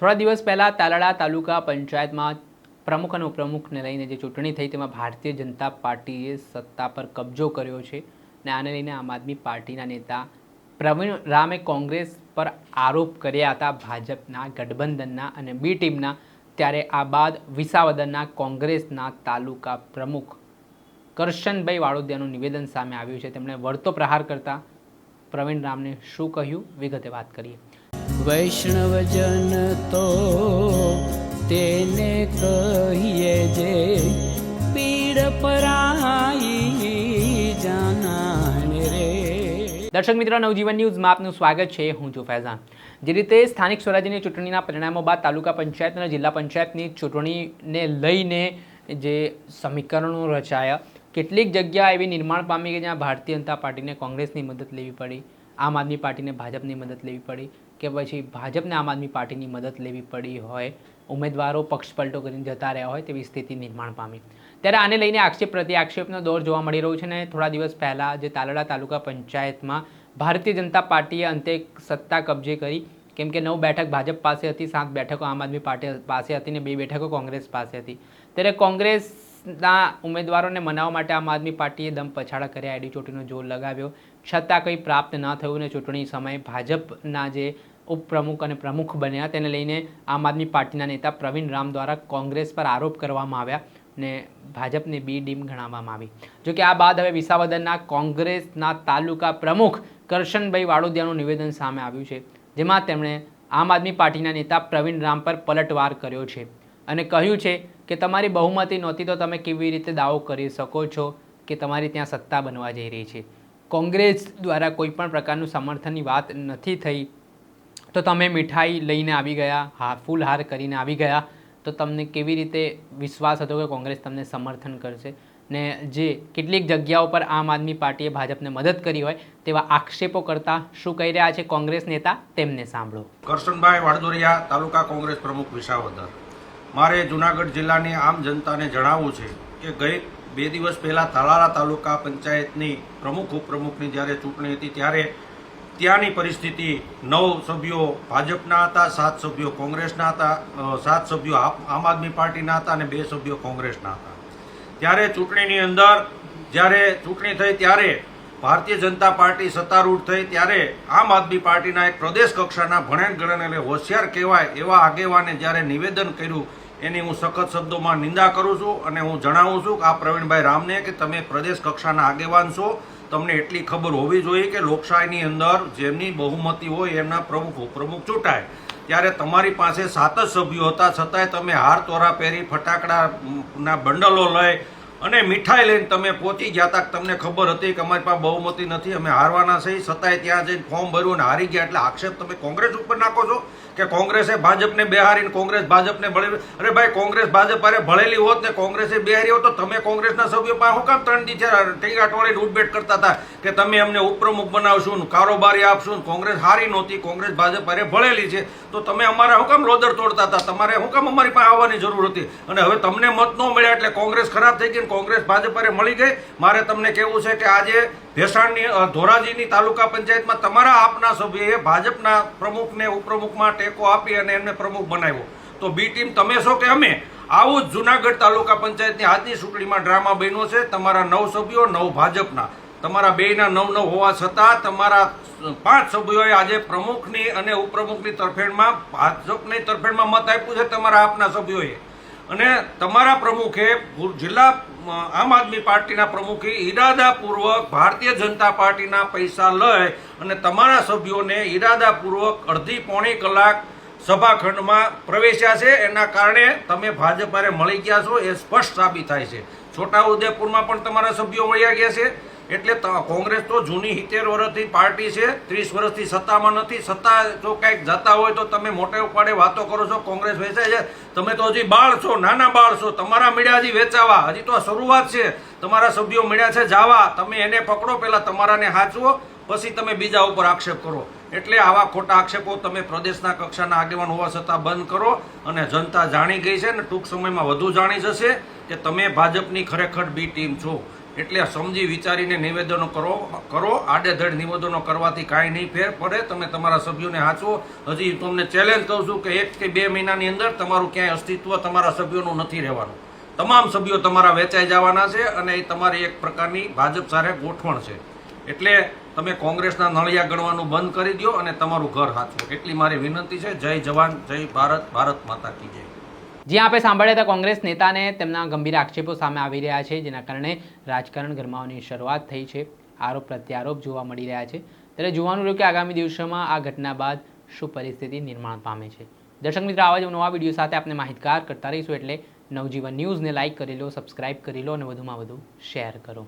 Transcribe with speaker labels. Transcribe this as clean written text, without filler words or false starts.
Speaker 1: થોડા દિવસ પહેલાં તાલાળા તાલુકા પંચાયતમાં પ્રમુખ અને ઉપપ્રમુખને લઈને જે ચૂંટણી થઈ તેમાં ભારતીય જનતા પાર્ટીએ સત્તા પર કબજો કર્યો છે અને આને લઈને આમ આદમી પાર્ટીના નેતા પ્રવીણ રામે કોંગ્રેસ પર આરોપ કર્યા હતા ભાજપના ગઠબંધનના અને બી ટીમના। ત્યારે આ બાદ વિસાવદરના કોંગ્રેસના તાલુકા પ્રમુખ કરશનભાઈ વાડોદિયાનું નિવેદન સામે આવ્યું છે। તેમણે વળતો પ્રહાર કરતા પ્રવીણ રામને શું કહ્યું વિગતે વાત કરીએ।
Speaker 2: વૈષ્ણવજન તો તેને કહીએ જે પીડ પરાઈ જાનાને રે।
Speaker 1: દર્શક મિત્રો, નવજીવન ન્યૂઝમાં આપનું સ્વાગત છે। હું છું ફૈઝાન। જે રીતે સ્થાનિક સ્વરાજ્યની ચૂંટણીના પરિણામો બાદ તાલુકા પંચાયત અને જિલ્લા પંચાયતની ચૂંટણીને લઈને જે સમીકરણો રચાયા, કેટલીક જગ્યા એવી નિર્માણ પામી કે જ્યાં ભારતીય જનતા પાર્ટીને કોંગ્રેસની મદદ લેવી પડી, આમ આદમી પાર્ટીને ભાજપની મદદ લેવી પડી, કે પછી ભાજપને આમ આદમી પાર્ટીની મદદ લેવી પડી હોય, ઉમેદવારો પક્ષ પલટો કરીને જતા રહ્યા હોય તેવી સ્થિતિ નિર્માણ પામી। ત્યારે આને લઈને આક્ષેપ પ્રતિ આક્ષેપનો દોર જોવા મળી રહ્યો છે અને થોડા દિવસ પહેલાં જે તાલાળા તાલુકા પંચાયતમાં ભારતીય જનતા પાર્ટીએ અંતે સત્તા કબજે કરી, કેમ કે 9 બેઠક ભાજપ પાસે હતી, 7 બેઠકો આમ આદમી પાર્ટી પાસે હતી અને 2 બેઠકો કોંગ્રેસ પાસે હતી। ત્યારે કોંગ્રેસના ઉમેદવારોને મનાવવા માટે આમ આદમી પાર્ટીએ દમ પછાડા કર્યા, આઈડી ચોટીનો જોર લગાવ્યો, છતાં કંઈ પ્રાપ્ત ન થયું અને ચૂંટણી સમયે ભાજપના જે ઉપપ્રમુખ અને પ્રમુખ બન્યા તેને લઈને આમ આદમી પાર્ટીના નેતા પ્રવીણ રામ દ્વારા કોંગ્રેસ પર આરોપ કરવામાં આવ્યા અને ભાજપને બી ટીમ ગણાવવામાં આવી। જોકે આ બાદ હવે વિસાવદરના કોંગ્રેસના તાલુકા પ્રમુખ કરશનભાઈ વાડોદિયાનું નિવેદન સામે આવ્યું છે, જેમાં તેમણે આમ આદમી પાર્ટીના નેતા પ્રવીણ રામ પર પલટવાર કર્યો છે અને કહ્યું છે કે તમારી બહુમતી નહોતી તો તમે કેવી રીતે દાવો કરી શકો છો કે તમારી ત્યાં સત્તા બનવા જઈ રહી છે? કોંગ્રેસ દ્વારા કોઈ પણ પ્રકારનું સમર્થનની વાત નથી થઈ તો તમે મીઠાઈ લઈને આવી ગયા, ફૂલહાર કરીને આવી ગયા, તો તમને કેવી રીતે વિશ્વાસ હતો કે કોંગ્રેસ તમને સમર્થન કરશે? ને જે કેટલીક જગ્યાઓ પર આમ આદમી પાર્ટીએ ભાજપને મદદ કરી હોય તેવા આક્ષેપો કરતા શું કહી રહ્યા છે કોંગ્રેસ નેતા, તેમને સાંભળો।
Speaker 3: કરશનભાઈ વાડોદિયા, તાલુકા કોંગ્રેસ પ્રમુખ વિસાવદર। મારે જુનાગઢ જિલ્લાની આમ જનતાને જણાવવું છે કે ગઈ 2 દિવસ પહેલાં તાલાળા તાલુકા પંચાયતની પ્રમુખ ઉપપ્રમુખની જ્યારે ચૂંટણી હતી ત્યારે ત્યાંની પરિસ્થિતિ 9 સભ્યો ભાજપના હતા, 7 સભ્યો કોંગ્રેસના હતા, 7 સભ્યો આમ આદમી પાર્ટીના હતા અને 2 સભ્યો કોંગ્રેસના હતા। ત્યારે ચૂંટણીની અંદર જ્યારે ચૂંટણી થઈ ત્યારે ભારતીય જનતા પાર્ટી સત્તારૂઢ થઈ ત્યારે આમ આદમી પાર્ટીના એક પ્રદેશ કક્ષાના ભણેલ ગણેલ એટલે હોશિયાર કહેવાય એવા આગેવાને જ્યારે નિવેદન કર્યું એની હું સખત શબ્દોમાં નિંદા કરું છું અને હું જણાવું છું કે આ પ્રવીણભાઈ રામને કે તમે પ્રદેશ કક્ષાના આગેવાન છો, તમને એટલી ખબર હોવી જોઈએ કે લોકશાહીની અંદર જેમની બહુમતી હોય એમના પ્રમુખ ઉપપ્રમુખ ચૂંટાય। ત્યારે તમારી પાસે 7 જ સભ્યો હતા, છતાંય તમે હાર તોરા પહેરી ફટાકડાના બંડલો લઈ અને મીઠાઈ લઈને તમે પહોંચી ગયા હતા। તમને ખબર હતી કે અમારી પાસે બહુમતી નથી, અમે હારવાના છે, છતાંય ત્યાં જઈને ફોર્મ ભર્યું અને હારી ગયા। એટલે આક્ષેપ તમે કોંગ્રેસ ઉપર નાખો છો કે કોંગ્રેસે ભાજપને બેહારીને કોંગ્રેસ ભાજપને ભળેલી? અરે ભાઈ, કોંગ્રેસ ભાજપ અરે ભળેલી હોત ને કોંગ્રેસે બેહારી હોત તો તમે કોંગ્રેસના સભ્યો પાસે હું કામ 3 દિવસે ટીંગા ટોળીને ઉઠબેઠ કરતા હતા કે તમે અમને ઉપપ્રમુખ બનાવશું ને કારોબારી આપશું? કોંગ્રેસ હારી નહોતી, કોંગ્રેસ ભાજપ અરે ભળેલી છે, તો તમે અમારા હું કામ લોદર તોડતા હતા? તમારે હું કામ અમારી પાસે આવવાની જરૂર હતી? અને હવે તમને મત ન મળ્યા એટલે કોંગ્રેસ ખરાબ થઈ ગઈ, કોંગ્રેસ ભાજપ અરે મળી ગઈ। મારે તમને કહેવું છે કે આજે ભેસાણની ધોરાજીની તાલુકા પંચાયતમાં તમારા આપના સભ્યએ ભાજપના પ્રમુખને ઉપપ્રમુખમાં ટેકો આપી અને એમને પ્રમુખ બનાવ્યો, તો બી ટીમ તમે છો કે અમે? આવું જ જુનાગઢ તાલુકા પંચાયતની આજની ચૂંટણીમાં ડ્રામા બન્યો છે। તમારા 9 સભ્યો 9 ભાજપના, તમારા 2ના 9 હોવા છતાં તમારા 5 સભ્યોએ આજે પ્રમુખની અને ઉપપ્રમુખની તરફેણમાં ભાજપની તરફેણમાં મત આપ્યું છે તમારા આપના સભ્યોએ। અને તમારા પ્રમુખે જિલ્લા આમ આદમી પાર્ટીના પ્રમુખે ઈરાદાપૂર્વક ભારતીય જનતા પાર્ટીના પૈસા લઈ અને તમારા સભ્યોને ઈરાદાપૂર્વક અડધી પોણી કલાક સભાખંડમાં પ્રવેશ્યા છે। એના કારણે તમે ભાજપ હારે મળી ગયા છો એ સ્પષ્ટ સાબિત થાય છે। છોટાઉદેપુરમાં પણ તમારા સભ્યો વળ્યા ગયા છે। એટલે કોંગ્રેસ તો જૂની 70 વર્ષથી પાર્ટી છે, 30 વર્ષથી સત્તામાં નથી। સત્તા જો કંઈક જતા હોય તો તમે મોટે ઉપાડે વાતો કરો છો કોંગ્રેસ વેચાય છે, તમે તો હજી બાળ છો, નાના બાળ છો, તમારા મીડિયા હજી વેચાવા, હજી તો આ શરૂઆત છે। તમારા સભ્યો મીડિયા છે જાવા, તમે એને પકડો, પહેલાં તમારાને હાચવો, પછી તમે બીજા ઉપર આક્ષેપ કરો। એટલે આવા ખોટા આક્ષેપો તમે પ્રદેશના કક્ષાના આગેવાન હોવા છતાં બંધ કરો અને જનતા જાણી ગઈ છે અને ટૂંક સમયમાં વધુ જાણી જશે કે તમે ભાજપની ખરેખર બી ટીમ છો। એટલે સમજી વિચારીને નિવેદનો કરો આડેધડ નિવેદનો કરવાથી કાંઈ નહીં ફેર પડે. તમે તમારા સભ્યોને હાંચવો. હજી તમને ચેલેન્જ કહું છું કે 1 કે 2 મહિનાની અંદર તમારું ક્યાંય અસ્તિત્વ તમારા સભ્યોનું નથી રહેવાનું. તમામ સભ્યો તમારા વેચાઈ જવાના છે અને એ તમારી એક પ્રકારની ભાજપ સાથે ગોઠવણ છે. એટલે તમે કોંગ્રેસના નળિયા ગણવાનું બંધ કરી દો અને તમારું ઘર હાંચવો, એટલી મારી વિનંતી છે. જય જવાન, જય ભારત, ભારત માતા કી જય.
Speaker 1: જ્યાં આપણે સાંભળ્યા હતા કોંગ્રેસ નેતાને તેમના ગંભીર આક્ષેપો સામે આવી રહ્યા છે, જેના કારણે રાજકારણ ગરમાવાની શરૂઆત થઈ છે. આરોપ પ્રત્યારોપ જોવા મળી રહ્યા છે. ત્યારે જોવાનું રહ્યું કે આગામી દિવસોમાં આ ઘટના બાદ શું પરિસ્થિતિ નિર્માણ પામે છે. દર્શક મિત્રો, આવા જ નવા વિડીયો સાથે આપણે માહિતગાર કરતા રહીશું. એટલે નવજીવન ન્યૂઝને લાઇક કરી લો, સબસ્ક્રાઇબ કરી લો અને વધુમાં વધુ શેર કરો.